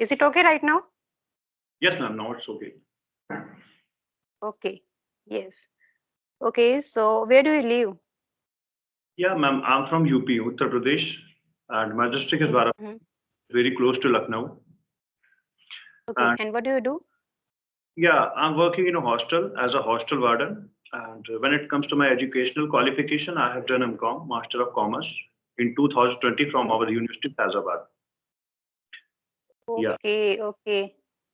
Is it okay right now? Yes, ma'am. Now it's okay. Okay. Yes. Okay. So where do you live? Yeah, ma'am. I'm from UP, Uttar Pradesh, and my district is Varanasi, Mhm. very close to Lucknow. Okay. And And what do you do? yeah, I'm working in a hostel as a hostel warden. And when it comes to my educational qualification, I have done MCom, Master of Commerce, in 2020 from our University of Hyderabad. Yeah, Okay. Okay.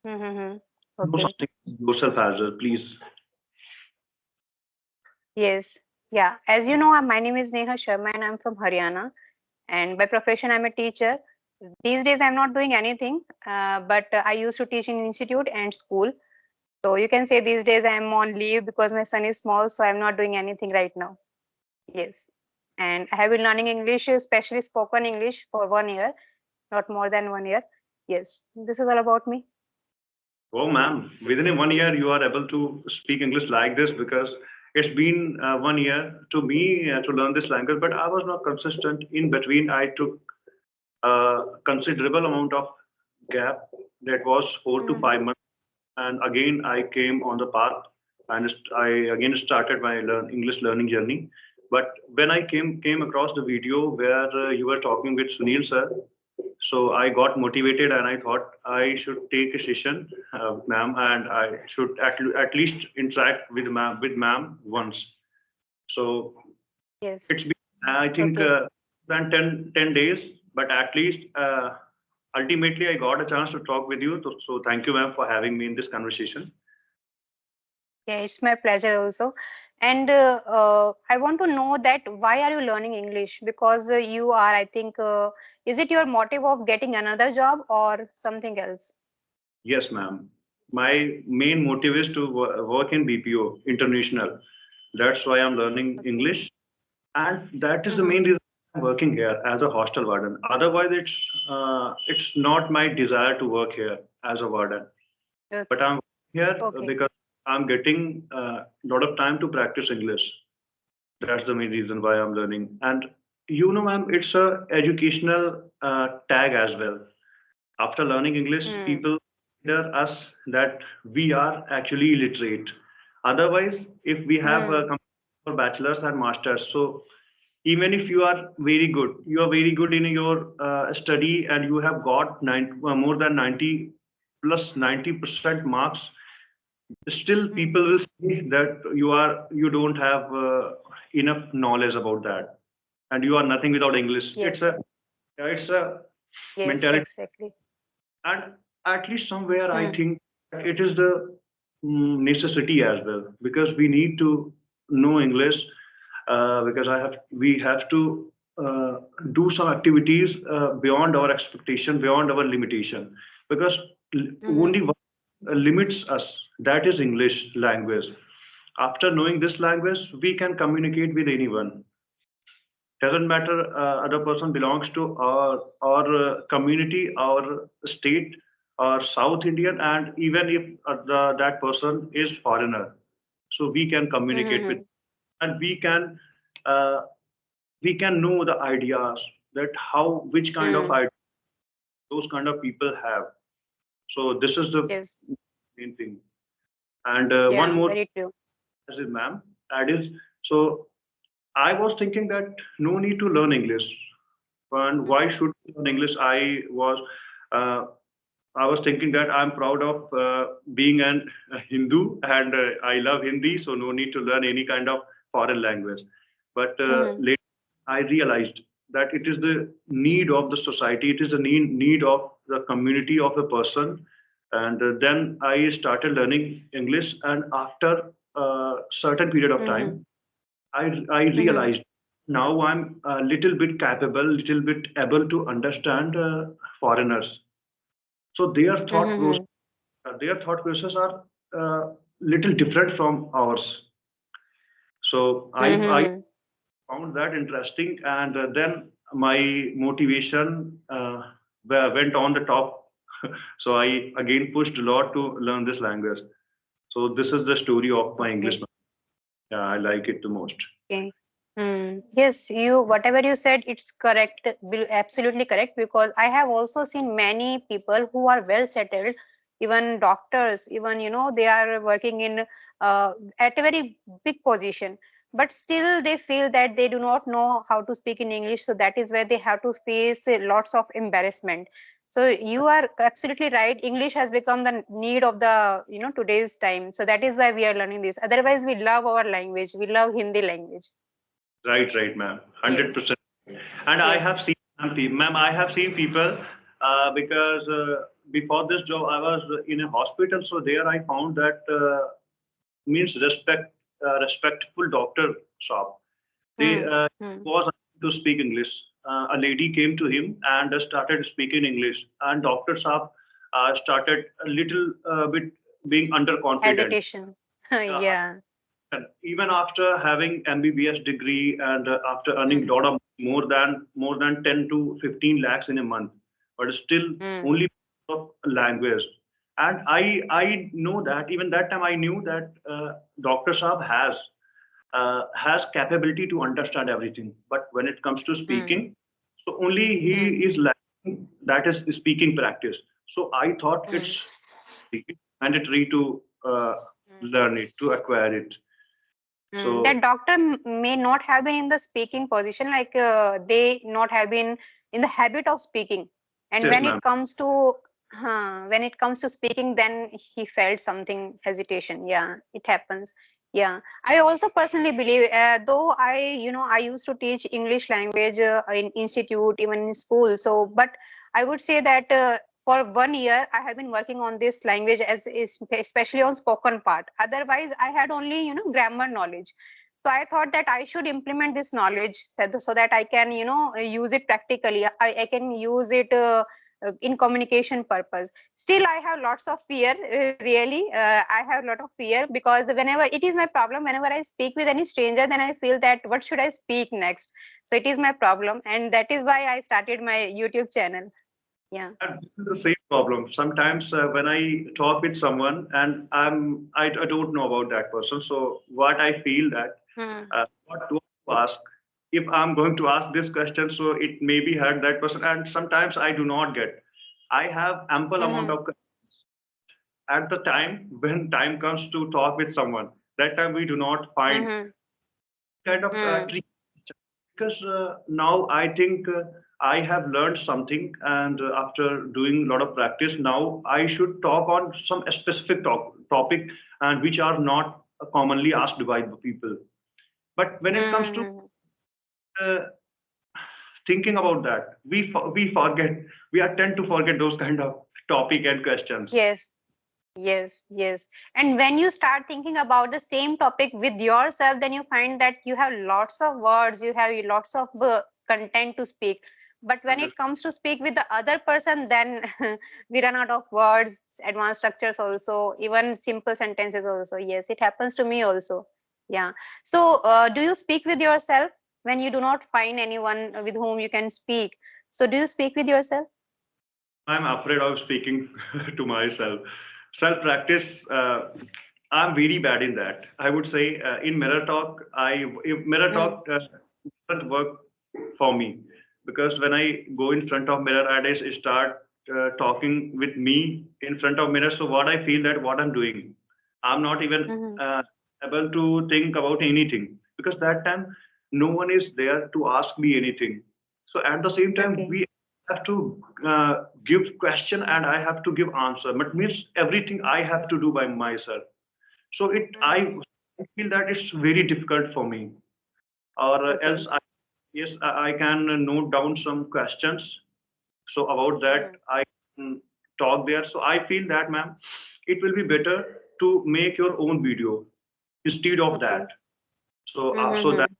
Mm-hmm. know Okay. something yourself as well, please. Yes. Yeah. As you know, my name is Neha Sharma and I'm from Haryana. And by profession, I'm a teacher. These days, I'm not doing anything, but I used to teach in institute and school. So you can say these days I'm on leave because my son is small, so I'm not doing anything right now. Yes. And I have been learning English, especially spoken English, for 1 year, not more than 1 year. Yes. This is all about me. Oh, ma'am, within a 1 year, you are able to speak English like this because it's been 1 year to me to learn this language, but I was not consistent. In between, I took a considerable amount of gap that was 4 to 5 months, and again I came on the path and I again started my English learning journey. But when I came across the video where you were talking with Sunil sir, so I got motivated and I thought I should take a session, ma'am, and I should at least interact with ma'am once. So Yes. it's been, I think, Okay. than 10 days, but at least ultimately I got a chance to talk with you. So thank you, ma'am, for having me in this conversation. Yeah, it's my pleasure also. And I want to know that why are you learning English? Because you are, I think, is it your motive of getting another job or something else? Yes, ma'am. My main motive is to work in BPO international. That's why I'm learning Okay. English, and that is the Mm-hmm. main reason I'm working here as a hostel warden. Otherwise, it's not my desire to work here as a warden. But Okay. I'm here Okay. because I'm getting a lot of time to practice English. That's the main reason why I'm learning. And you know, ma'am, it's a educational tag as well. After learning English, Mm. people consider us that we are actually literate. Otherwise, if we have Mm. for bachelors and masters, so even if you are very good in your study and you have got more than 90 plus 90% marks, still Mm. people will say that you don't have enough knowledge about that and you are nothing without English. Yes. It's a Yes. mentality, Exactly. and at least somewhere I Mm. think it is the necessity as well because we need to know English, because I have we have to uh, do some activities beyond our expectation, beyond our limitation, because Mm-hmm. only one limits us, that is English language. After knowing this language, we can communicate with anyone. Doesn't matter other person belongs to our community, our state, or South Indian, and even if that person is foreigner, so we can communicate with, Mm-hmm. and uh, we can know the ideas that how which kind of Mm. ideas those kind of people have. So this is the Yes. main thing. And one Yeah. more, Very true. as is, ma'am, that is, so I was thinking that no need to learn English. And why Mm-hmm. should I learn English? Uh, I was thinking that I'm proud of being a Hindu and I love Hindi, so no need to learn any kind of foreign language. But Mm-hmm. later I realized that it is the need of the society, it is the need of the community of a person. And then I started learning English, and after a certain period of Mm-hmm. time, I Mm-hmm. realized now I'm a little bit capable, little bit able to understand foreigners. So Mm-hmm. their thought process are little different from ours. So I Mm-hmm. found that interesting, and then my motivation went on the top. So I again pushed a lot to learn this language. So this is the story of my English. Okay. Yeah, I like it the most. Okay. Yes, you whatever you said, it's correct, absolutely correct. Because I have also seen many people who are well settled, even doctors, even they are working in at a very big position, but still they feel that they do not know how to speak in English. So that is where they have to face lots of embarrassment. So you are absolutely right. English has become the need of the today's time. So that is why we are learning this. Otherwise, we love our language. We love Hindi language. Right, ma'am. Yes. 100%. And I Yes. have seen, ma'am, I have seen people because before this job, I was in a hospital. So there I found that means respectful doctor shop. They Hmm. Hmm. was unable to speak English. A lady came to him and started speaking English, and Doctor Saab started a little bit being underconfident. Hesitation. Uh, Yeah. and even after having MBBS degree and after earning Hmm. lot of more than 10 to 15 lakhs in a month, but still Hmm. only of language. And I know that even that time I knew that Dr. Saab has capability to understand everything. But when it comes to Hmm. speaking, so only he Hmm. is lacking that is speaking practice. So I thought Hmm. it's mandatory to Hmm. learn it, to acquire it. That So doctor may not have been in the speaking position, like they not have been in the habit of speaking, and yes, ma'am. when it comes to speaking, then he felt something hesitation. Yeah, it happens. Yeah, I also personally believe, though I used to teach English language in institute, even in school. So, but I would say that. For 1 year I have been working on this language, as is especially on spoken part. Otherwise I had only grammar knowledge. So I thought that I should implement this knowledge, so that I can use it practically. I can use it in communication purpose. Still I have lots of fear, really. I have a lot of fear, because whenever it is my problem, whenever I speak with any stranger, then I feel that what should I speak next. So it is my problem, and that is why I started my YouTube channel. Yeah. And this is the same problem. Sometimes when I talk with someone and I don't know about that person, so what I feel that Hmm. what to ask if I'm going to ask this question, so it may be hurt that person, and sometimes I do not get. I have ample amount Hmm. of at the time when time comes to talk with someone. That time we do not find Hmm. kind of Hmm. tricky because now I think I have learned something, and after doing a lot of practice, now I should talk on some specific topic and which are not commonly asked by the people. But when it comes to Hmm. uh, thinking about that, we forget, we are tend to forget those kind of topic and questions. Yes. Yes, yes. And when you start thinking about the same topic with yourself, then you find that you have lots of words, you have lots of content to speak. But when And it comes to speak with the other person, then we run out of words, advanced structures also, even simple sentences also. Yes, it happens to me also. Yeah. So, do you speak with yourself when you do not find anyone with whom you can speak? So, do you speak with yourself? I'm afraid of speaking to myself. Self practice, I'm very bad in that. I would say in mirror talk, if mirror Mm, talk doesn't work for me because when I go in front of mirror and I start talking with me in front of mirror, so what I feel that what I'm doing, I'm not even mm-hmm. able to think about anything because that time no one is there to ask me anything. So at the same time, Okay. we have to give question and I have to give answer. But means everything I have to do by myself. So I Mm-hmm. feel that it's very difficult for me. Or else, Okay. yes, I can note down some questions. So about that, Mm-hmm. I can talk there. So I feel that, ma'am, it will be better to make your own video instead of that. Okay. So that Mm-hmm.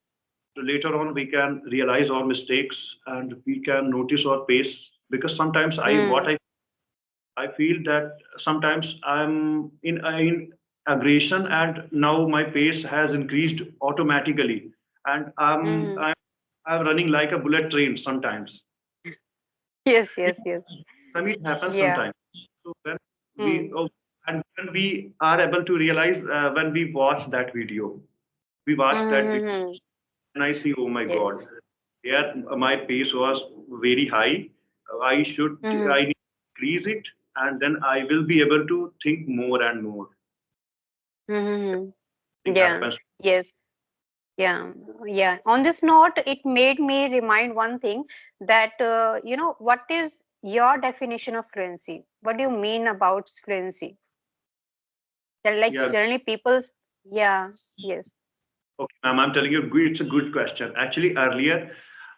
later on we can realize our mistakes and we can notice our pace because sometimes Mm. I feel that sometimes I'm in aggression and now my pace has increased automatically and Mm-hmm. I'm running like a bullet train sometimes. Yes, It, yes, yes. I mean, it happens Yeah. sometimes. So when we Mm. oh, and when we are able to realize when we watch that video, we watch that video Mm-hmm. and I see, oh my God, Yes. here my pace was very high. Mm-hmm. I need to increase it, and then I will be able to think more and more. Mm-hmm. Thing Yeah. happens. Yes. Yeah. Yeah. On this note, it made me remind one thing that, what is your definition of fluency? What do you mean about fluency? That like Yeah, generally people's, yeah. Yes. okay, ma'am, I'm telling you, it's a good question. Actually, earlier,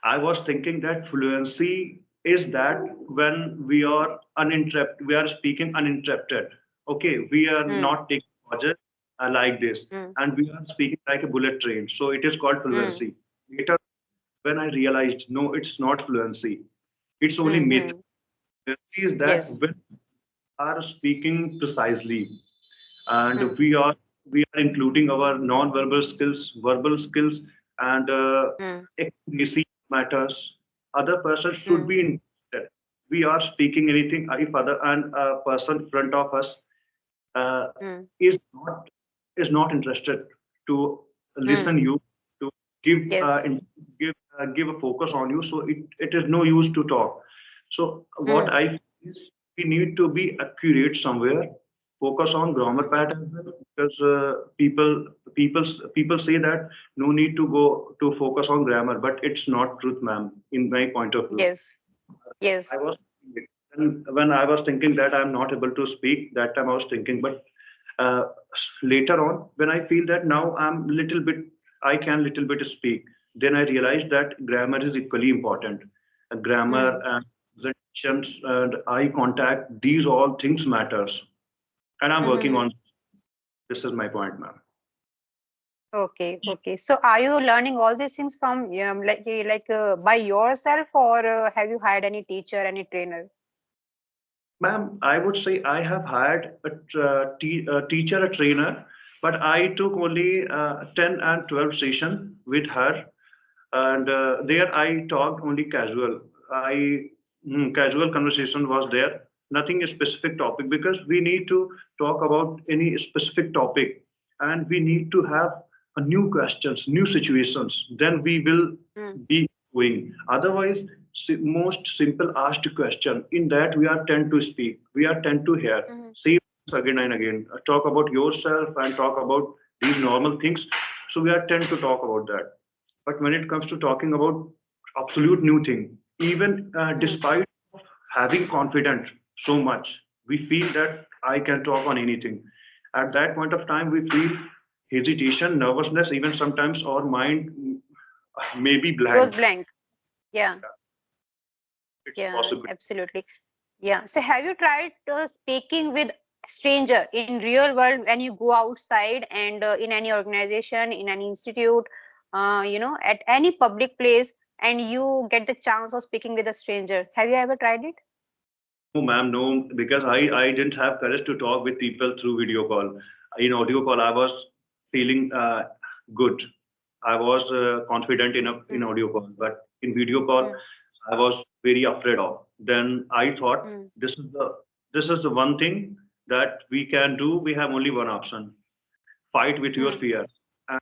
I was thinking that fluency is that when we are speaking uninterrupted. Okay, we are Mm, not taking pauses like this, mm, and we are speaking like a bullet train. So it is called mm, fluency. Later, when I realized, no, it's not fluency. It's only mm, myth. mm. Fluency is that Yes. when we are speaking precisely, and Mm, we are including our non-verbal skills, verbal skills, and mm, accuracy matters. Other person should mm, be interested. We are speaking anything if other and a person in front of us uh, mm, is not interested to listen mm. you to give Yes. give a focus on you, so it is no use to talk. So what Mm, I feel is we need to be accurate somewhere, focus on grammar mm. pattern, because people say that no need to go to focus on grammar, but it's not truth, ma'am, in my point of view. Yes. I Yes. was when I was thinking that I'm not able to speak, that time I was thinking, but uh, later on, when I feel that now I can little bit speak, then I realized that grammar is equally important. Grammar Mm, and presentations and eye contact, these all things matters, and I'm working mm-hmm. on. This is my point, ma'am. Okay. Okay. So are you learning all these things from by yourself, or have you hired any teacher, any trainer? Ma'am, I would say I have hired a teacher, a trainer, but I took only 10 and 12 session with her, and there I talked only casual. Casual conversation was there, nothing a specific topic, because we need to talk about any specific topic, and we need to have a new questions, new situations. Then we will Mm, be going. Otherwise, most simple asked question in that we are tend to speak, we are tend to hear, mm, see again and again, talk about yourself and talk about these normal things. So we are tend to talk about that. But when it comes to talking about absolute new thing, even mm. despite having confidence so much, we feel that I can talk on anything. At that point of time, we feel hesitation, nervousness, even sometimes our mind may be Goes blank. blank. Yeah. It's Yeah. possible. Absolutely. Yeah. So have you tried speaking with stranger in real world when you go outside and in any organization, in an institute, at any public place, and you get the chance of speaking with a stranger? Have you ever tried it? No, ma'am, no, because I didn't have courage to talk with people through video call. In audio call, I was feeling good. I was confident enough in Mm, audio call, but in video call, mm, I was very afraid of. Then I thought mm, this is the one thing that we can do. We have only one option: fight with your mm, fear. And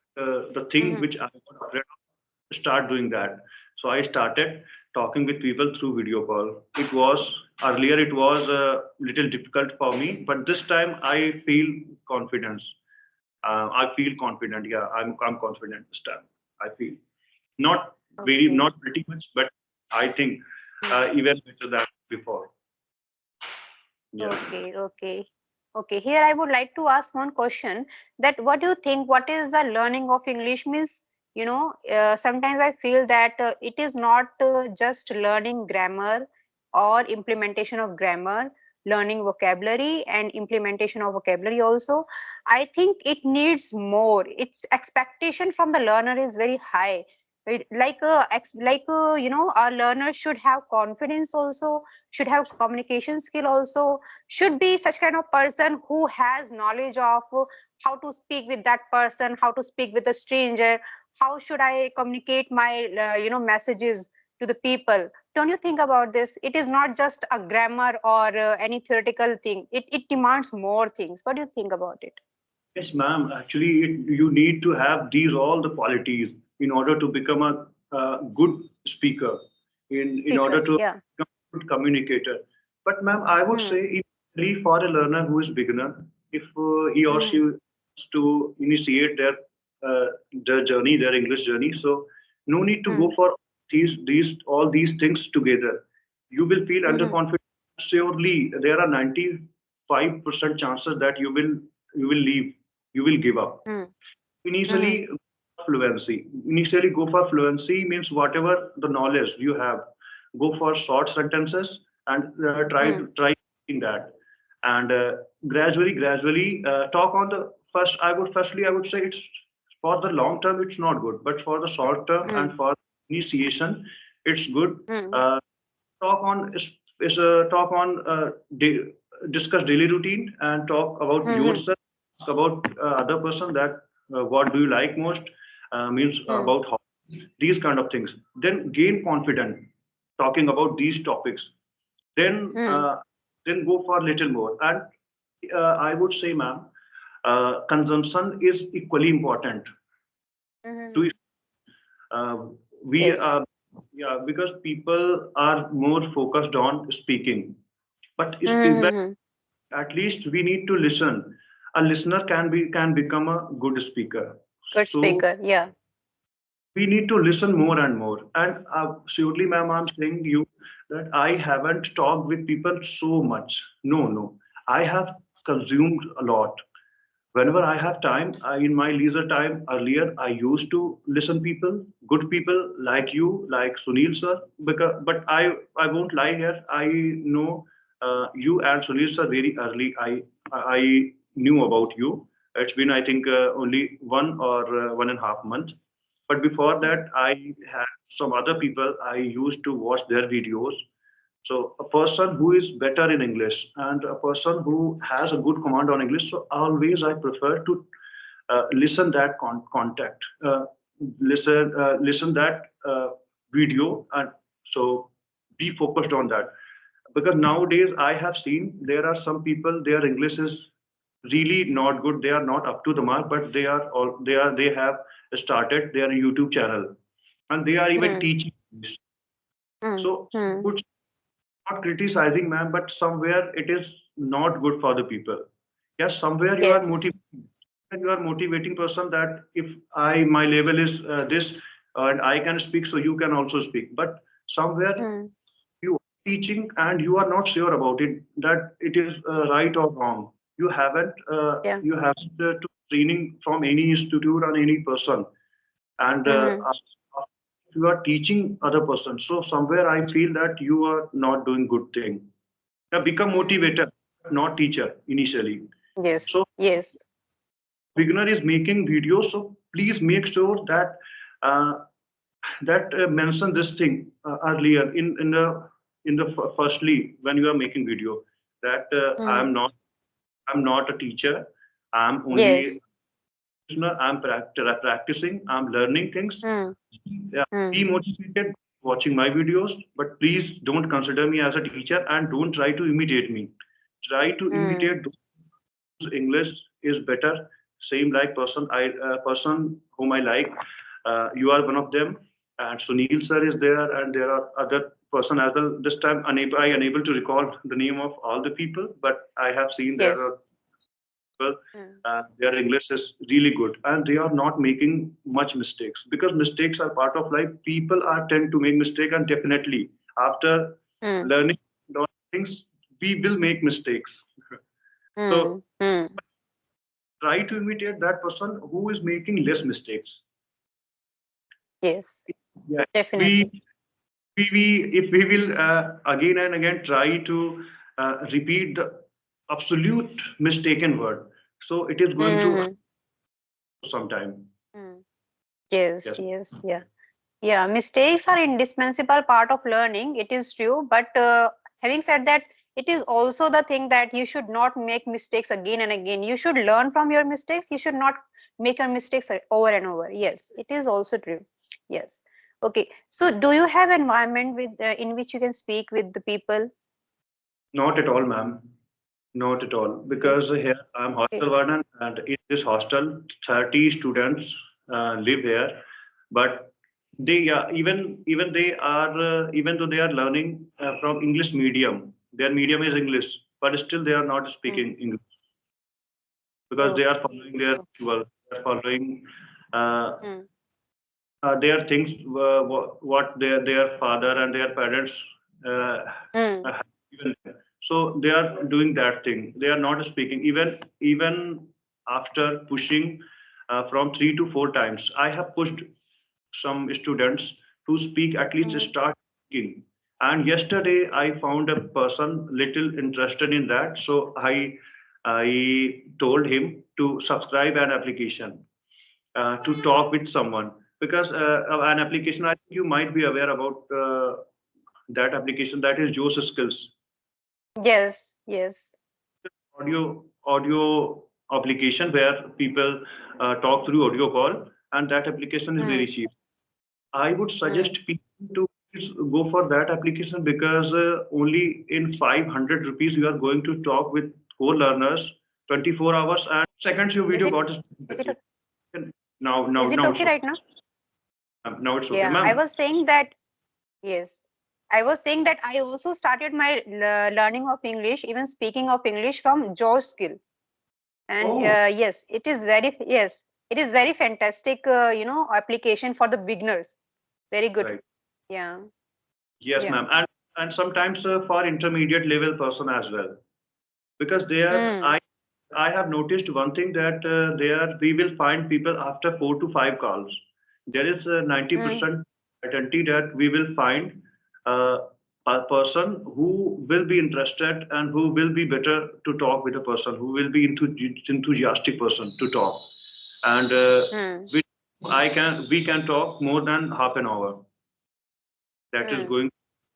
the thing mm, which I was afraid of, start doing that. So I started talking with people through video call. It was earlier, it was a little difficult for me, but this time I feel confidence. I feel confident. Yeah, I'm confident this time. I feel not okay. not pretty much, but I think Mm. even better than before. Yeah. Okay, okay. Okay, here I would like to ask one question, that what do you think, what is the learning of English means? Sometimes I feel that it is not just learning grammar or implementation of grammar, learning vocabulary and implementation of vocabulary also. I think it needs more. Its expectation from the learner is very high. Our learners should have confidence also, should have communication skill also, should be such kind of person who has knowledge of how to speak with that person, how to speak with a stranger, how should I communicate my messages to the people. Don't you think about this? It is not just a grammar or any theoretical thing. It demands more things. What do you think about it? Yes, ma'am. Actually, you need to have these all the qualities. in order to become a good speaker, in order Speaker. to Yeah. become a good communicator. But ma'am, I would Hmm. say, if for a learner who is beginner, if he or she Hmm. wants to initiate uh, their journey, their English journey, so no need to go Hmm. for these all these things together. You will feel Hmm. underconfident. Surely there are 95% chances that you will leave, you will give up. Hmm. Hmm. Initially, fluency. Initially, go for fluency means whatever the knowledge you have, go for short sentences and Hmm. try in that, and gradually talk on the first. I would say it's for the long term it's not good, but for the short term and Hmm. for initiation, it's good. Hmm. Uh, talk on talk on discuss daily routine and talk about Hmm. yourself, ask about other person that what do you like most, means Hmm. about how these kind of things, then gain confidence talking about these topics, then Hmm. then go for little more. And I would say, ma'am, consumption is equally important to Hmm. uh, we Yes. yeah, because people are more focused on speaking, but but Hmm. at least we need to listen. A listener can become a good speaker. Good So speaker. Yeah. we need to listen more and more. And surely, ma'am, I'm saying you that I haven't talked with people so much. No, I have consumed a lot. Whenever I have time, in my leisure time earlier, I used to listen people, good people like you, like Sunil sir. Because, but I won't lie here. I know you and Sunil sir very early. I knew about you. It's been I think only 1 or 1.5 months. But before Hmm. that, I had some other people. I used to watch their videos. So a person who is better in English and a person who has a good command on English. So always I prefer to listen that contact, listen that video, and so be focused on that. Because nowadays I have seen there are some people their English is really not good. They are not up to the mark, but they have started their YouTube channel and they are even Hmm. teaching. Hmm. So Hmm. good, not criticizing, man, but somewhere it is not good for the people. Yes, somewhere you are Yes. motivating. You are motivating person that if my level is this and I can speak, so you can also speak. But somewhere Hmm. you are teaching and you are not sure about it that it is right or wrong. Yeah. You haven't to training from any institute or any person, and Hmm. you are teaching other person. So somewhere I feel that you are not doing good thing. Now become Hmm. motivator, not teacher initially. Yes. So Yes. beginner is making videos, so please make sure that uh, mention this thing earlier in the firstly when you are making video that Hmm. I'm not a teacher. I'm only Yes. listener. I'm practicing. I'm learning things. Hmm. Yeah, Hmm. be motivated watching my videos, but please don't consider me as a teacher and don't try to imitate me. Try to Hmm. imitate those English is better. Same like person whom I like. You are one of them, and Sunil sir is there, and there are other person as well. This time I unable to recall the name of all the people, but I have seen there Yes. are people, Hmm. their English is really good and they are not making much mistakes because mistakes are part of life. People are tend to make mistake and definitely after Hmm. learning those things, we will make mistakes. Hmm. So Hmm. try to imitate that person who is making less mistakes. Yes. Yeah, Definitely. we we if we will again and again try to repeat the absolute mistaken word, so it is going to Hmm. sometime. Hmm. Yes. Yes. Yes. Yeah. Yeah, mistakes are indispensable part of learning. It is true, but having said that, it is also the thing that you should not make mistakes again and again. You should learn from your mistakes. You should not make your mistakes over and over. Yes, it is also true. Yes. Okay. So, do you have environment with in which you can speak with the people? Not at all, ma'am. Not at all. Mm. Because here I'm Okay. hostel warden, and in this hostel, 30 students live here. But they even they are even though they are learning from English medium, their medium is English, but still they are not speaking English because they are Okay. following their Okay. ritual, they are following uh, Hmm. their things, what their father and their parents uh, Hmm. have given them. So they are doing that thing. They are not speaking even after pushing from 3 to 4 times. I have pushed some students to speak, at least Hmm. start speaking. And yesterday I found a person little interested in that, so I told him to subscribe an application to talk with someone, because an application, I think you might be aware about that application, that is Joe's Skills, Yes. Yes. audio application where people talk through audio call, and that application is very Hmm. cheap. I would Hmm. suggest people to please go for that application, because only in 500 rupees you are going to talk with co-learners 24 hours, and seconds your Is video it? got Is it? is now Is it now it's okay okay. right now? Now it's okay, Yeah. I ma'am. was saying that. Yes. I was saying that I also started my learning of English, even speaking of English from Josh Skill. And Oh, yes, it is very fantastic, application for the beginners. Very good. right. Yeah. Yes, Yeah. ma'am. And sometimes for intermediate level person as well, because there Hmm. I have noticed one thing, that there we will find people after 4 to 5 calls. There is a Hmm. 90% certainty that we will find uh, a person who will be interested and who will be better to talk with a person who will be enthusiastic person to talk, and Hmm. we we can talk more than half an hour. That is Hmm. going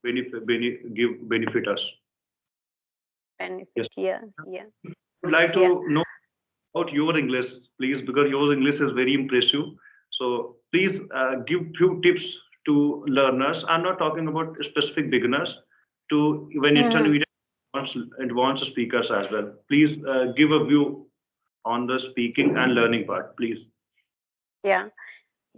to give benefit us. Benefit. Yes. Yeah. Yeah. Would like Yeah. to know about your English, please, because your English is very impressive. So please give few tips to learners. I'm not talking about specific beginners, to even Hmm. intermediate advanced speakers as well. Please give a view on the speaking and learning part, please. Yeah.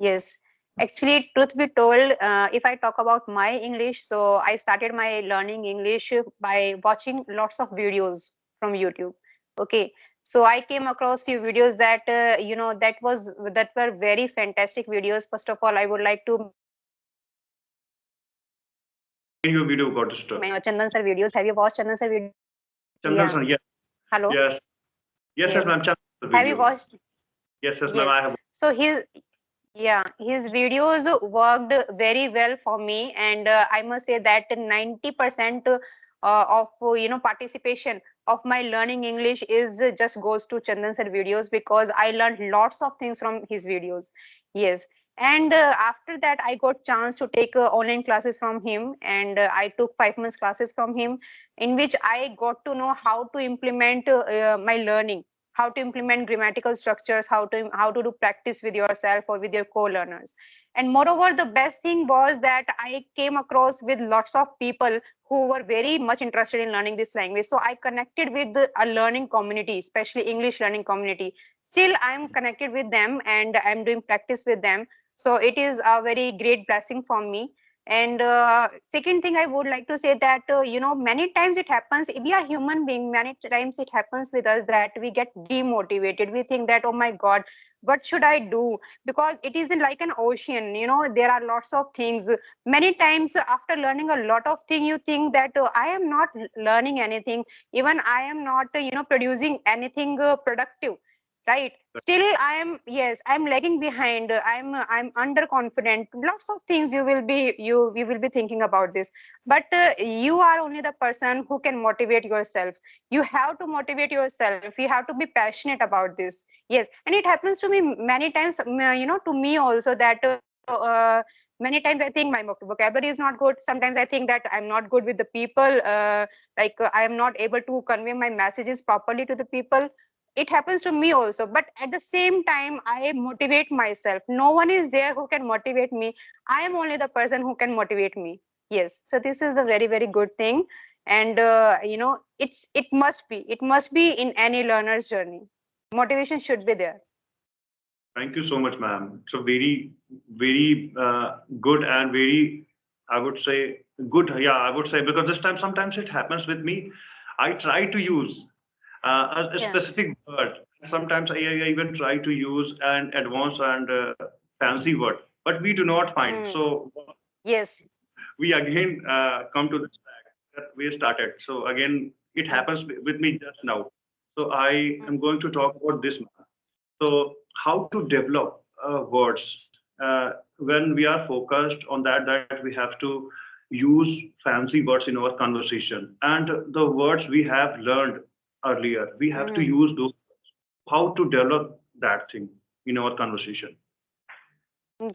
Yes. Actually, truth be told, if I talk about my English, so I started my learning English by watching lots of videos from YouTube. Okay. So I came across few videos that that were very fantastic videos. First of all, I would like to mention Your video got Chandan stuck. sir videos. Have you watched Chandan sir video? Yeah. Chandan sir, yes, Hello. yes, yes, yes, Yes. ma'am. Chandan sir Have you video. watched? Yes, yes, ma'am. Yes. I have. So his videos worked very well for me, and I must say that 90% of participation of my learning English is just goes to Chandan sir videos, because I learned lots of things from his videos. Yes. And after that, I got chance to take online classes from him, and I took 5 months classes from him, in which I got to know how to implement my learning, how to implement grammatical structures, how to do practice with yourself or with your co-learners. And moreover, the best thing was that I came across with lots of people who were very much interested in learning this language, so I connected with a learning community, especially English learning community. Still I'm connected with them and I'm doing practice with them, so it is a very great blessing for me. And second thing I would like to say that many times it happens, we are human being, many times it happens with us that we get demotivated. We think that, oh my god, what should I do? Because it is like an ocean, there are lots of things. Many times after learning a lot of things, you think that I am not learning anything, even I am not producing anything productive, right? Still I am, yes, I'm lagging behind, I'm underconfident, lots of things you will be thinking about this. But you are only the person who can motivate yourself. You have to motivate yourself, you have to be passionate about this. Yes. And it happens to me many times, to me also, that many times I think my vocabulary is not good. Sometimes I think that I'm not good with the people, I am not able to convey my messages properly to the people. It happens to me also, but at the same time I motivate myself. No one is there who can motivate me. I am only the person who can motivate me. Yes. So this is the very, very good thing. And it must be in any learner's journey. Motivation should be there. Thank you so much, ma'am. So very good and very, I would say, good. Yeah, I would say because this time sometimes it happens with me. I try to use a Yeah. specific word. Sometimes I even try to use an advanced and fancy word, but we do not find. Mm. So Yes. we again come to this fact that we started. So again, it Mm. happens with me just now. So I Mm. am going to talk about this. So how to develop words when we are focused on that we have to use fancy words in our conversation and the words we have learned earlier. We have to Mm. use those. How to develop that thing in our conversation.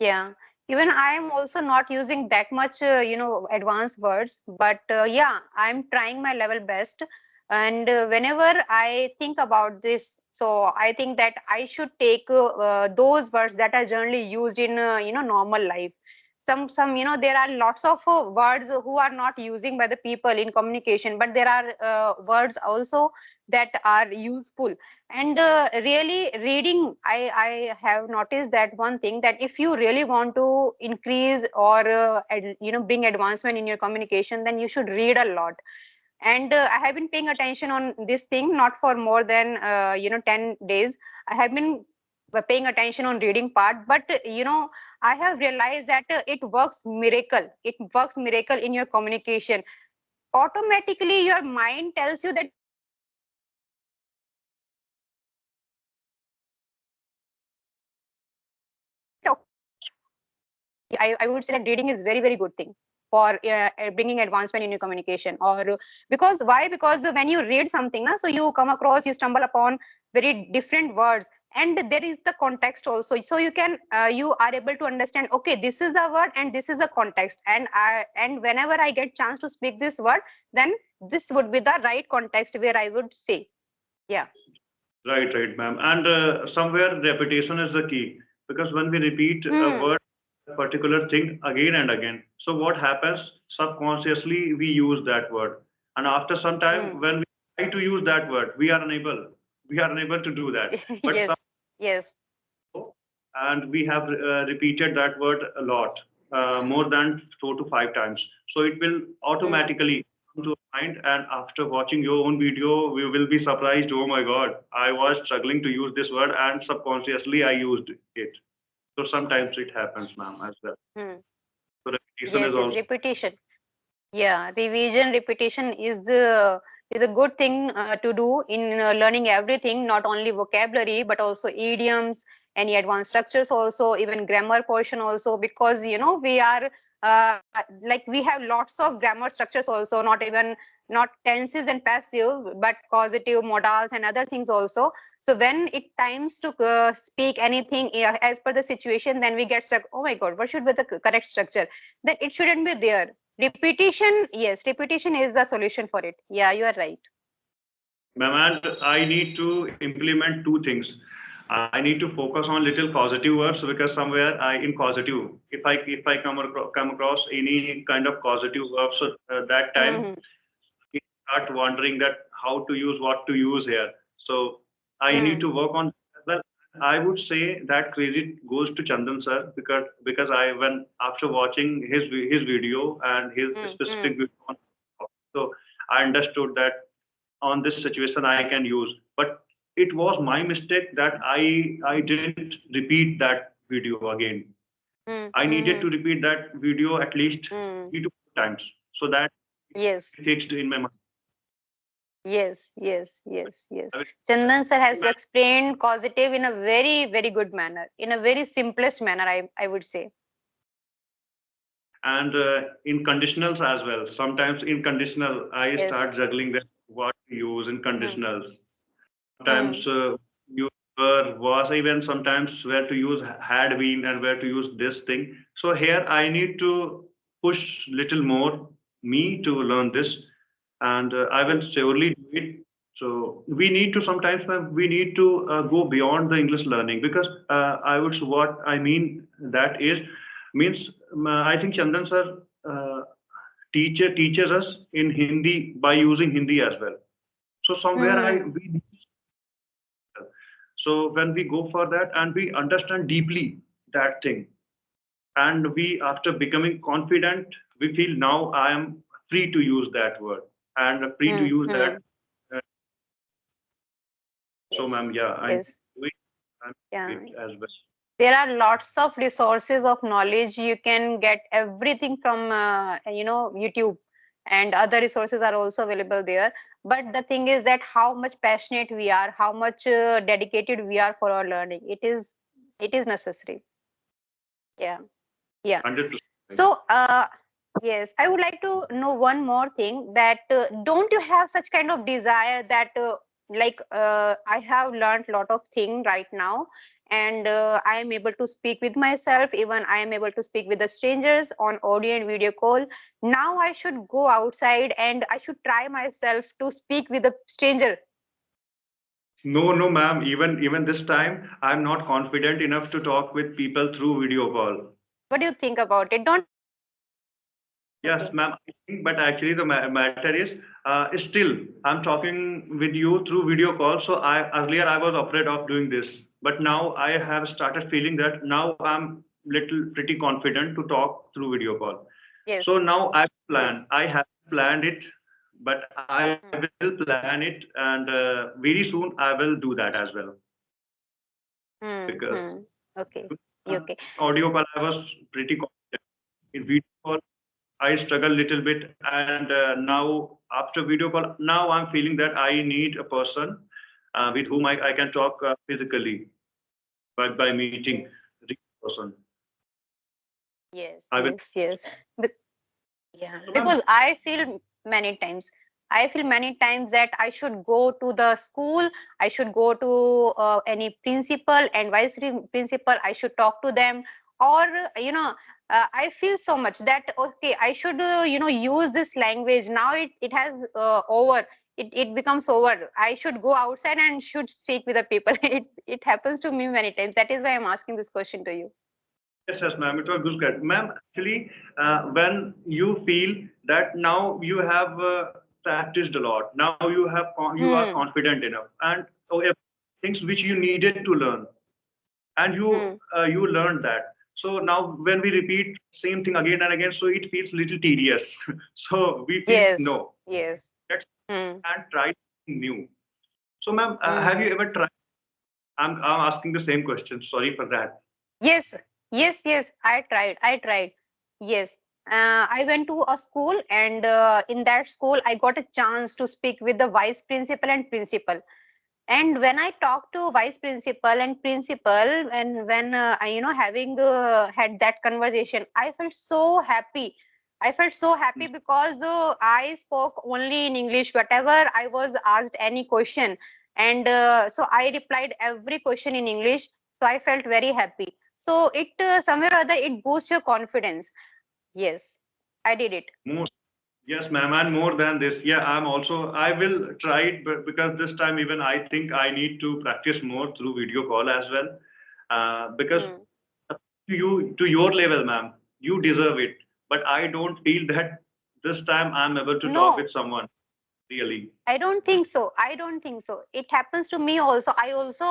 Yeah, even I am also not using that much, advanced words, but yeah, I'm trying my level best. And whenever I think about this, so I think that I should take those words that are generally used in, normal life. Some, there are lots of words who are not using by the people in communication, but there are words also that are useful. And really reading, I have noticed that one thing, that if you really want to increase or bring advancement in your communication, then you should read a lot. And I have been paying attention on this thing not for more than 10 days. I have been paying attention on reading part, but I have realized that it works miracle in your communication. Automatically your mind tells you that, okay, I would say that reading is very, very good thing for bringing advancement in your communication. Or because why? Because when you read something, na, so you stumble upon very different words, and there is the context also. So you are able to understand. Okay, this is the word, and this is the context. And whenever I get chance to speak this word, then this would be the right context where I would say, yeah. Right, ma'am. And somewhere repetition is the key because when we repeat a Hmm. word, a particular thing again and again, so what happens? Subconsciously, we use that word, and after some time, Hmm. when we try to use that word, we are unable. We are unable to do that. But some, Yes. Yes. and we have repeated that word a lot, more than 4 to 5 times. So it will Hmm. automatically come to mind. And after watching your own video, we will be surprised. Oh my God, I was struggling to use this word, and subconsciously I used it. So sometimes it happens, ma'am, as well. Hmm. So repetition is Yes. Yes. also. Repetition. Yeah, revision, repetition is a good thing to do in learning everything, not only vocabulary but also idioms, any advanced structures also, even grammar portion also, because we are like we have lots of grammar structures also, not tenses and passive, but causative, modals, and other things also. So when it times to speak anything as per the situation, then we get stuck. Oh my God, what should be the correct structure? Then it shouldn't be there. Repetition, yes, repetition is the solution for it. Yeah, you are right. Ma'am, and I need to implement two things. I need to focus on little causative words because somewhere I in causative, if I come across any kind of causative verb, so that time Hmm. I start wondering that how to use what to use here. So I need Hmm. to work on. Well, I would say that credit goes to Chandan sir because I when after watching his video and his Hmm. specific Hmm. video on, so I understood that on this situation I can use. But it was my mistake that I didn't repeat that video again. Hmm. I needed to Hmm. repeat that video at least Hmm. 3 to 4 times so that Yes. it fixed in my mind. Yes. Yes. Yes. Yes. I will- Chandan sir has explained causative in a very, very good manner, in a very simplest manner, I would say. And in conditionals as well. Sometimes in conditional, I Yes. start juggling that what to use in Hmm. conditionals. Hmm. Sometimes use was even sometimes where to use had been and where to use this thing. So here I need to push little more me to learn this, and I will Hmm. surely do it. So we need to sometimes we need to go beyond the English learning because I would what I mean that is means I think Chandan sir teaches us in Hindi by using Hindi as well. So somewhere I Hmm. we So when we go for that and we understand deeply that thing, and we, after becoming confident, we feel now I am free to use that word and free to use that. Hmm. uh, so, ma'am, Yes. yeah, Yes. I'm Yeah. it as well. There are lots of resources of knowledge. You can get everything from YouTube, and other resources are also available there. But the thing is that how much passionate we are, how much dedicated we are for our learning. It is necessary. Yeah. Yeah. 100%. So, yes, I would like to know one more thing, that don't you have such kind of desire that, I have learned a lot of things right now, and I am able to speak with myself, even I am able to speak with the strangers on audio and video call. Now I should go outside and I should try myself to speak with a stranger. No, no, ma'am. Even this time, I'm not confident enough to talk with people through video call. What do you think about it? Don't. Yes, Okay. ma'am. I think, but actually, the matter is still I'm talking with you through video call. So I earlier I was afraid of doing this, but now I have started feeling that now I'm little pretty confident to talk through video call. Yes. So now Yes. I have planned it, but I will Hmm. plan it, and very soon I will do that as well. Hmm. Because Hmm. Okay. Okay. in audio call I was pretty confident. In video call I struggle little bit, and now after video call, now I'm feeling that I need a person with whom I can talk physically by meeting Yes. the person. Yes. I will. Yes. Yes. Bec- Yeah, So, ma'am, because I feel many times that I should go to the school, I should go to any principal and principal, I should talk to them, or I feel so much that okay, I should use this language. Now it has it becomes over. I should go outside and should speak with the people. It happens to me many times. That is why I'm asking this question to you. yes, yes, ma'am. It was good, ma'am. Actually, when you feel that now you have practiced a lot, now you are Hmm. confident enough, and things which you needed to learn, and Hmm. you learned that. So now when we repeat same thing again and again, so it feels little tedious. So we feel Yes. no, Yes. let's Hmm. and try something new. So, ma'am, have you Hmm. ever tried? I'm asking the same question. Sorry for that. Yes, yes, yes. I tried. I tried. Yes. I went to a school, and in that school, I got a chance to speak with the vice principal and principal. And when I talked to vice principal and principal, and when having had that conversation, I felt so happy. I felt so happy because I spoke only in English, whatever I was asked any question, and so I replied every question in English. So I felt very happy. So it somewhere or other it boosts your confidence. Yes, I did it. More, yes, ma'am, and more than this. Yeah, I'm also. I will try it, but because this time even I think I need to practice more through video call as well. Because Hmm. to your level, ma'am, you deserve it. But I don't feel that this time I'm able to talk No, with someone really. I don't think so. I don't think so. It happens to me also. I also,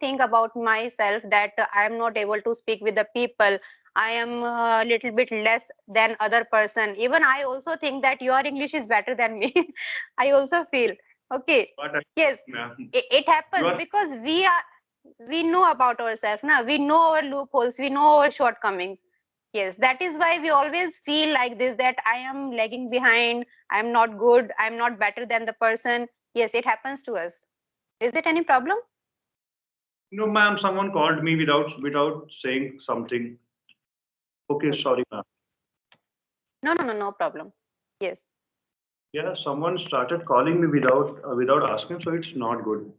think about myself that I am not able to speak with the people. I am a little bit less than other person. Even I also think that your English is better than me. I also feel okay. But Yes, ma'am, it you happens are because we know about ourselves now. We know our loopholes. We know our shortcomings. Yes, that is why we always feel like this, that I am lagging behind, I'm not good, I'm not better than the person. Yes, it happens to us. Is it any problem? no, ma'am. Someone called me without saying something. Okay, Okay. sorry, ma'am. No, no, no, no problem. Yes. Yeah, someone started calling me without asking, so it's not good.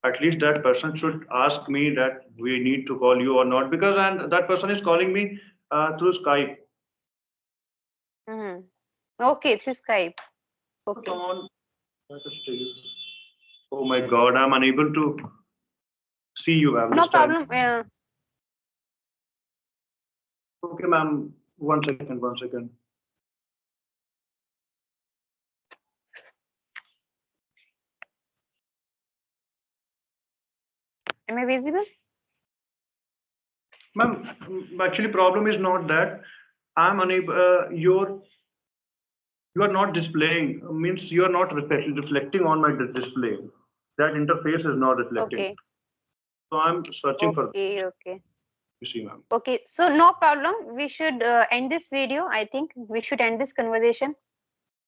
At least that person should ask me that we need to call you or not, because and that person is calling me through Skype. Hmm. Okay, through Skype. So Okay. someone, let us see. Oh my God, I'm unable to see you, ma'am, No this time. problem. Okay, ma'am. One second, one second. Am I visible? Ma'am, actually problem is not that I'm unable, you are not displaying, means you are not reflecting on my display. That interface is not reflecting. Okay. So I'm searching for, Okay. Okay. you see, ma'am. Okay. So no problem. We should end this video. I think we should end this conversation.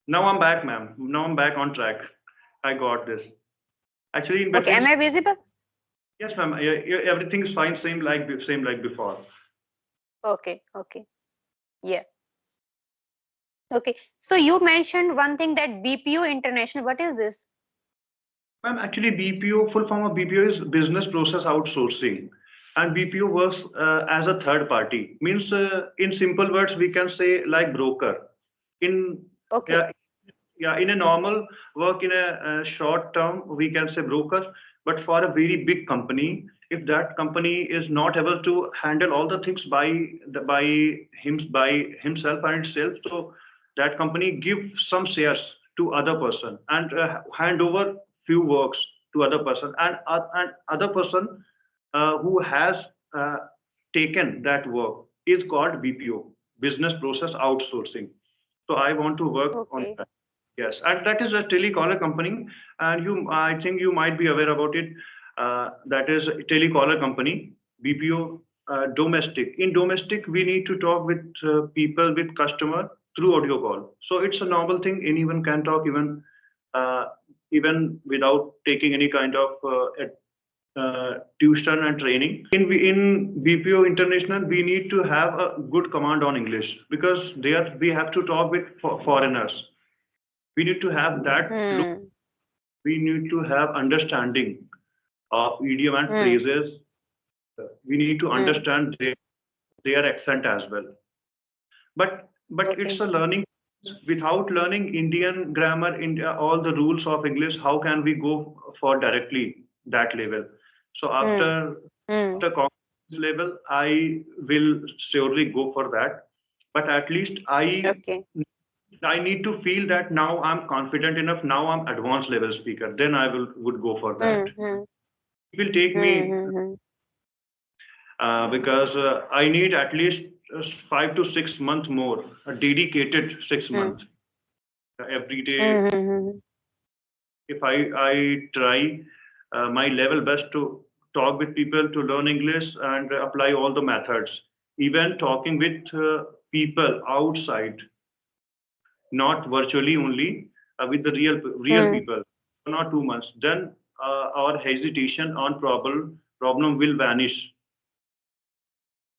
Now I'm back, ma'am. Now I'm back on track. I got this. Actually, in Okay. between, Am I visible? yes, ma'am. Everything is fine, same like before. Okay. Okay. Yeah. Okay. So you mentioned one thing that BPO International. What is this? Ma'am, actually, BPO, full form of BPO is business process outsourcing. And BPO works as a third party. Means, in simple words, we can say like broker. In Okay. yeah, yeah, in a normal work in a short term, we can say broker. But for a very big company, if that company is not able to handle all the things by himself and itself, so that company give some shares to other person and hand over few works to other person and other person who has taken that work is called BPO, business process outsourcing. So I want to work on Okay. that. Yes, and that is a telecaller company, and I think you might be aware about it. That is a telecaller company, BPO, domestic. In domestic, we need to talk with people, with customer through audio call. So it's a normal thing. Anyone can talk, uh, even without taking any kind of tuition and training. In BPO International, we need to have a good command on English because there we have to talk with foreigners. We need to have that look. Hmm. We need to have understanding of idiom and Hmm. phrases. We need to Hmm. understand their accent as well. But it's Okay. a learning. Without learning Indian grammar, India, all the rules of English, how can we go for directly that level? So Hmm. Hmm. after confidence level, I will surely go for that. But at least Okay. I need to feel that now I'm confident enough. Now I'm advanced level speaker. Then I would go for that. Hmm. Hmm. It will take Hmm. me Hmm. Hmm. because I need at least 5 to 6 months more, a dedicated six Hmm. months every day. Hmm. Hmm. If I try my level best to talk with people to learn English and apply all the methods, even talking with people outside, not virtually only, with the real Hmm. people, 1 or 2 months, then our hesitation on problem will vanish.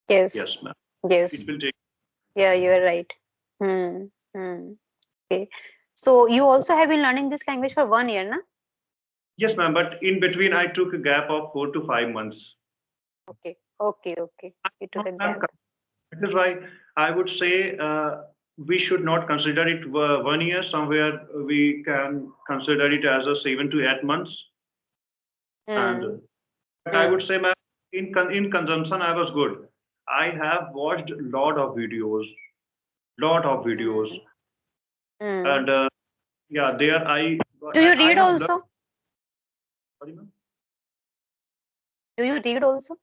Yes. Yes, ma'am. It Yes. will take. Yeah, you are right. Hmm. Hmm. Okay. So you also have been learning this language for 1 year, na? Yes, ma'am. But in between, I took a gap of 4 to 5 months. Okay. Okay. Okay. You took a Ma'am, gap. that is why I would say we should not consider it 1 year. Somewhere we can consider it as a 7 to 8 months. Hmm. And but I Hmm. would say, ma'am, in consumption, I was good. I have watched lot of videos, Hmm. Hmm. and yeah, there Do you I read have learned. also? Sorry, ma'am. Do you read also?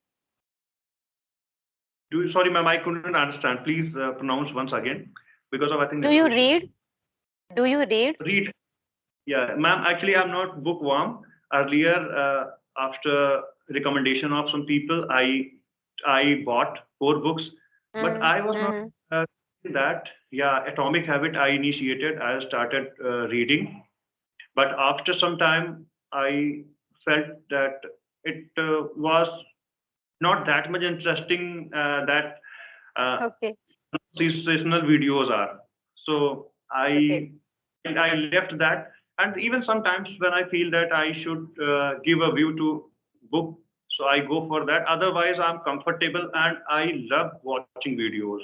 Sorry, ma'am, I couldn't understand. Please pronounce once again because of I think Do you network issue. read? Do you read? Read. Yeah, ma'am, actually, I'm not bookworm. Earlier, after recommendation of some people, I bought 4 books, but Hmm. I was not Hmm. uh, that. Yeah, Atomic Habit I initiated. I started reading, but after some time, I felt that it was not that much interesting that uh, Okay. seasonal videos are. So Okay. I left that, and even sometimes when I feel that I should give a view to book, so I go for that. Otherwise, I'm comfortable and I love watching videos.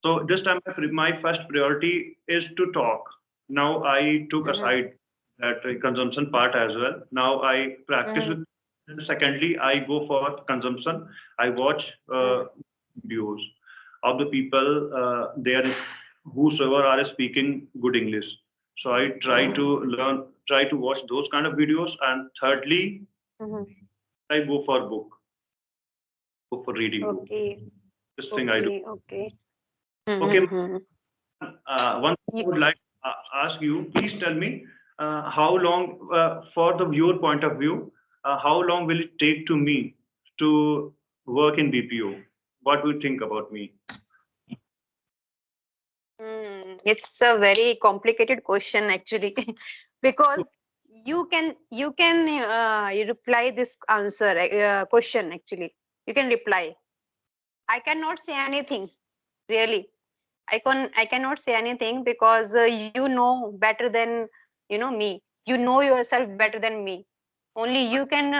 So this time, my first priority is to talk. Now I took Hmm. aside that consumption part as well. Now I practice Hmm. with. Secondly, I go for consumption. I watch Hmm. videos of the people there whosoever are speaking good English. So I try to learn, try to watch those kind of videos. And thirdly, Hmm. I go for book, go for reading book. Okay. This thing I do. Okay. Okay. Okay, Mm-hmm. one thing I would like to ask you, please tell me how long, for the viewer point of view, how long will it take to me to work in BPO? What do you think about me? It's a very complicated question actually, because you reply this answer question actually. You can reply. I cannot say anything really. I cannot say anything because you know better than me. You know yourself better than me. Only you can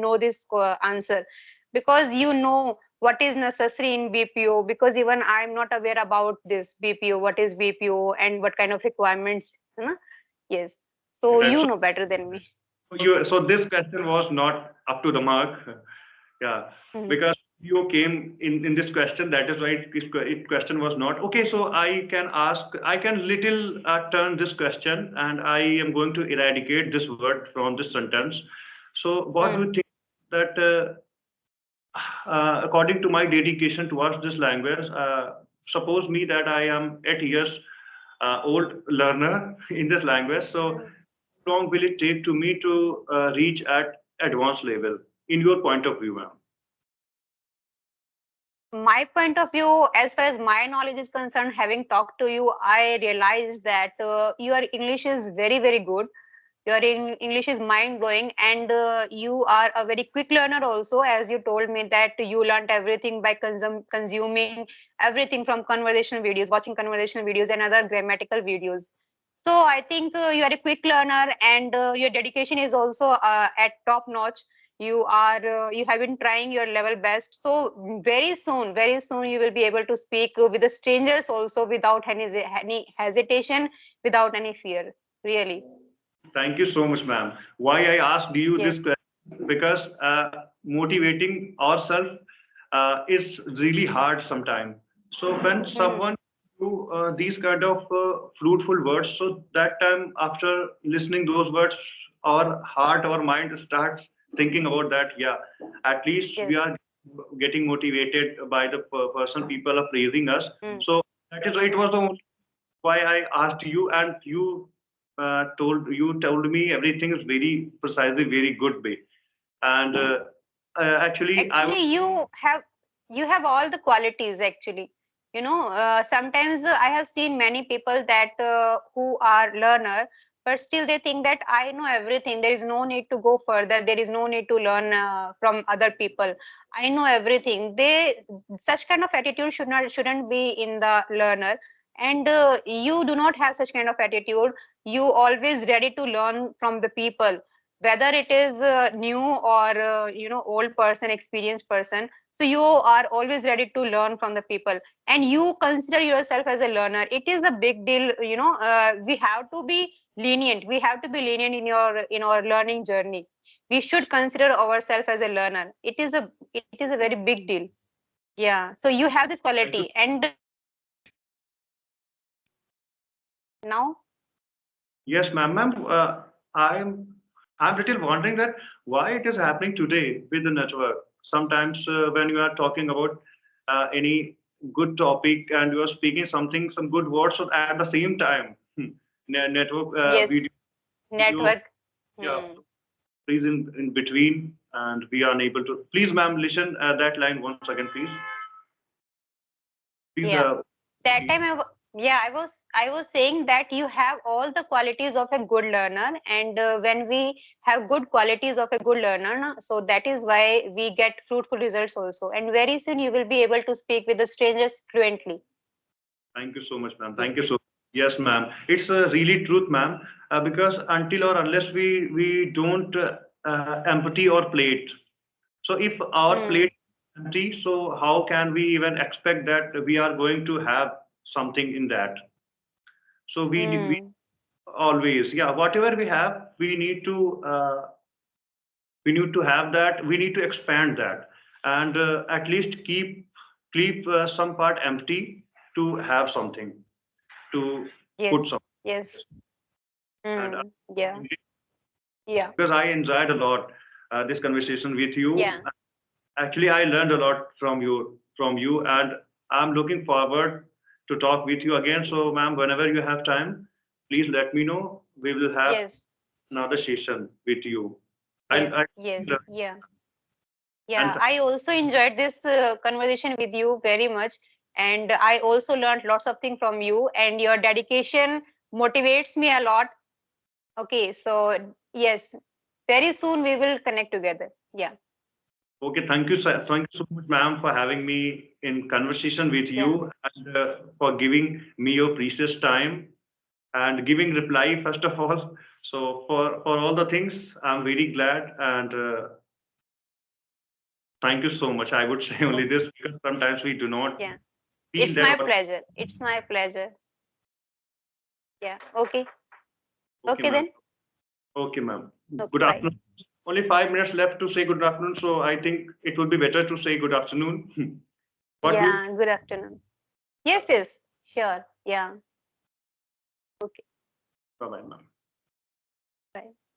know this answer, because you know what is necessary in BPO. Because even I'm not aware about this BPO. What is BPO and what kind of requirements? Yes. So Right. you So know better than me. so this question was not up to the mark. Yeah, Mhm. because you came in this question. That is why it question was not okay. So I can ask. I can little turn this question, and I am going to eradicate this word from this sentence. So what do Mm. you think that? According to my dedication towards this language, suppose me that I am 8 years old learner in this language. So, Mm. how long will it take to me to reach at advanced level? In your point of view, ma'am. My point of view, as far as my knowledge is concerned, having talked to you, I realized that your English is very, very good. Your English is mind blowing, and you are a very quick learner also. As you told me that you learned everything by consuming everything from conversational videos, watching conversational videos, and other grammatical videos. So I think you are a quick learner, and your dedication is also at top notch. You have been trying your level best. So very soon you will be able to speak with the strangers also without any hesitation, without any fear. Really. Thank you so much, ma'am. Why I asked you this Yes. question? Because motivating ourselves is really hard sometimes. So when Hmm. someone do these kind of fruitful words, so that time after listening those words, our heart, our mind starts thinking about that. Yeah, at least we Yes. are getting motivated by the person. People are praising us. Mm. So that is why it was the only why I asked you, and you told me everything is very precisely, very good way. And actually, I was Actually, you have all the qualities actually. Sometimes I have seen many people that who are learner, but still they think that I know everything. There is no need to go further. There is no need to learn from other people. I know everything. They Such kind of attitude shouldn't be in the learner. And you do not have such kind of attitude. You always ready to learn from the people, whether it is new or old person, experienced person. So you are always ready to learn from the people, and you consider yourself as a learner. It is a big deal. We have to be lenient. We have to be lenient in our learning journey. We should consider ourselves as a learner. It is a very big deal. Yeah, so you have this thank you. quality. And now. Yes, ma'am. Ma'am, I'm little wondering that why it is happening today with the network. Sometimes when you are talking about any good topic and you are speaking something, some good words, so at the same time, network Yes. video, Network. yeah, Hmm. please in between, and we are unable to. Please, ma'am, listen that line once again, please. Please, Yeah. That please. time yeah, I was saying that you have all the qualities of a good learner, and when we have good qualities of a good learner, so that is why we get fruitful results also, and very soon you will be able to speak with the strangers fluently. Thank you so much, ma'am. Thank you Yes. so much. Yes, ma'am. It's really truth, ma'am. Because until or unless we don't empty our plate. So if our Hmm. plate is empty, so how can we even expect that we are going to have something in that? So we Hmm. always, yeah, whatever we have, we need to have that. We need to expand that, and at least keep some part empty to have something to put Yes. some. Yes. And Hmm. Yeah. Yeah. because I enjoyed a lot. this conversation with you. Yeah. Actually, I learned a lot from you, and I'm looking forward to talk with you again. So, ma'am, whenever you have time, please let me know. We will have Yes. another session with you. I Yes. Yes. Yeah. and Yeah, I also enjoyed this conversation with you very much. And I also learned lots of things from you, and your dedication motivates me a lot. Okay, so yes, very soon we will connect together. Yeah, okay, thank you so much, ma'am, for having me in conversation with yeah, you and for giving me your precious time and giving reply first of all. So for all the things, I'm very glad and thank you so much. I would say only okay, this because sometimes we do not yeah. feel It's that. my pleasure. It's my pleasure. Yeah, okay. Okay, Okay ma'am. then. Okay, ma'am. Okay, Good bye. afternoon. Only 5 minutes left to say good afternoon, so I think it would be better to say good afternoon. What do you? Yeah, good afternoon. Yes, yes, sure. Yeah, okay, Bye bye, ma'am. bye.